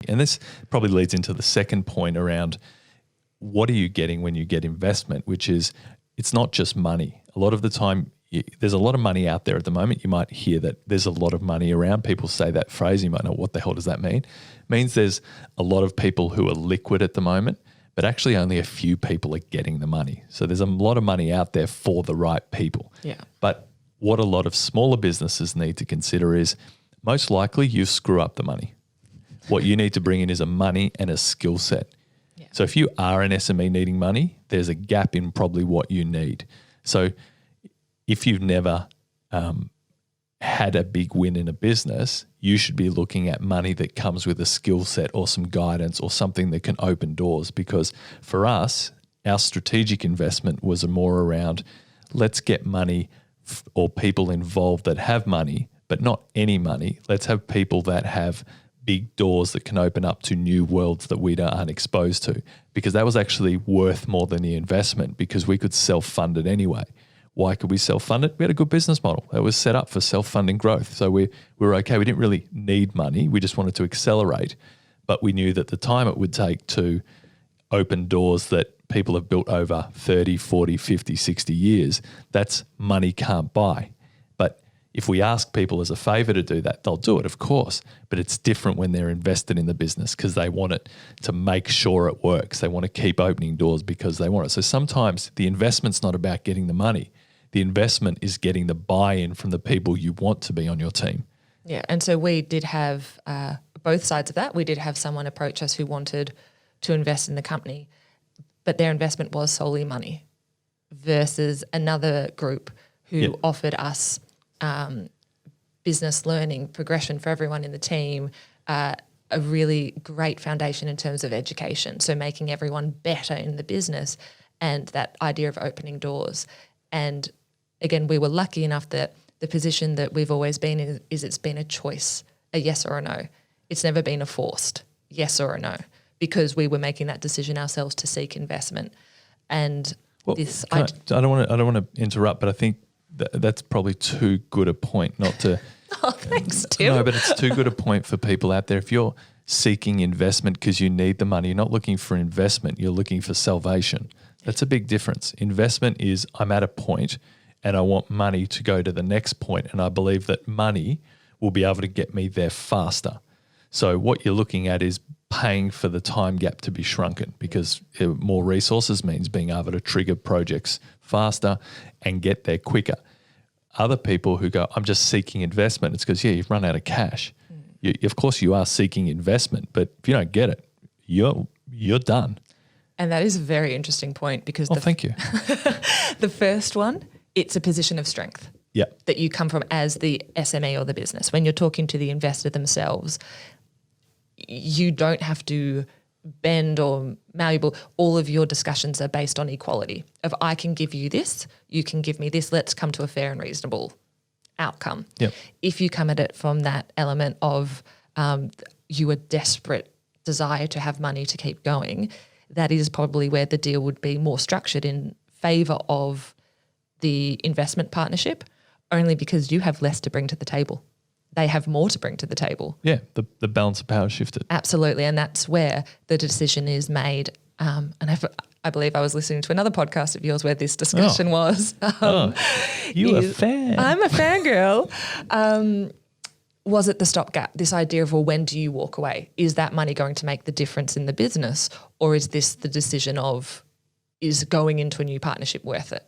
And this probably leads into the second point around what are you getting when you get investment, which is it's not just money. A lot of the time, there's a lot of money out there at the moment. You might hear that there's a lot of money around. People say that phrase. You might know, what the hell does that mean? It means there's a lot of people who are liquid at the moment, but actually only a few people are getting the money. So there's a lot of money out there for the right people. Yeah. But what a lot of smaller businesses need to consider is most likely you screw up the money. What you need to bring in is a money and a skill set. Yeah. So if you are an SME needing money, there's a gap in probably what you need. So if you've never had a big win in a business, you should be looking at money that comes with a skill set or some guidance or something that can open doors. Because for us, our strategic investment was more around let's get money or people involved that have money, but not any money. Let's have people that have big doors that can open up to new worlds that we aren't exposed to, because that was actually worth more than the investment because we could self-fund it anyway. Why could we self-fund it? We had a good business model that was set up for self-funding growth. So we were okay. We didn't really need money. We just wanted to accelerate. But we knew that the time it would take to open doors that people have built over 30, 40, 50, 60 years, that's money can't buy. But if we ask people as a favor to do that, they'll do it, of course. But it's different when they're invested in the business because they want it to make sure it works. They want to keep opening doors because they want it. So sometimes the investment's not about getting the money. The investment is getting the buy-in from the people you want to be on your team. Yeah, and so we did have both sides of that. We did have someone approach us who wanted to invest in the company, but their investment was solely money, versus another group who offered us business learning, progression for everyone in the team, a really great foundation in terms of education, so making everyone better in the business and that idea of opening doors. And again, we were lucky enough that the position that we've always been in is it's been a choice, a yes or a no. It's never been a forced yes or a no, because we were making that decision ourselves to seek investment. And I don't want to interrupt, but I think that's probably too good a point not to. Oh, thanks, Tim. No, but it's too good a point for people out there. If you're seeking investment because you need the money, you're not looking for investment, you're looking for salvation. That's a big difference. Investment is I'm at a point and I want money to go to the next point, and I believe that money will be able to get me there faster. So what you're looking at is paying for the time gap to be shrunken, because more resources means being able to trigger projects faster and get there quicker. Other people who go, I'm just seeking investment, it's because, you've run out of cash. Of course you are seeking investment, but if you don't get it, you're done. And that is a very interesting point because thank you. The first one, it's a position of strength that you come from as the SME or the business. When you're talking to the investor themselves, you don't have to bend or malleable. All of your discussions are based on equality of I can give you this, you can give me this, let's come to a fair and reasonable outcome. Yep. If you come at it from that element of you are desperate desire to have money to keep going, that is probably where the deal would be more structured in favour of the investment partnership, only because you have less to bring to the table. They have more to bring to the table. Yeah, the balance of power shifted. Absolutely, and that's where the decision is made. And I believe I was listening to another podcast of yours where this discussion was. You a fan. I'm a fangirl. Was it the stopgap, this idea of, well, when do you walk away? Is that money going to make the difference in the business, or is this the decision of, is going into a new partnership worth it?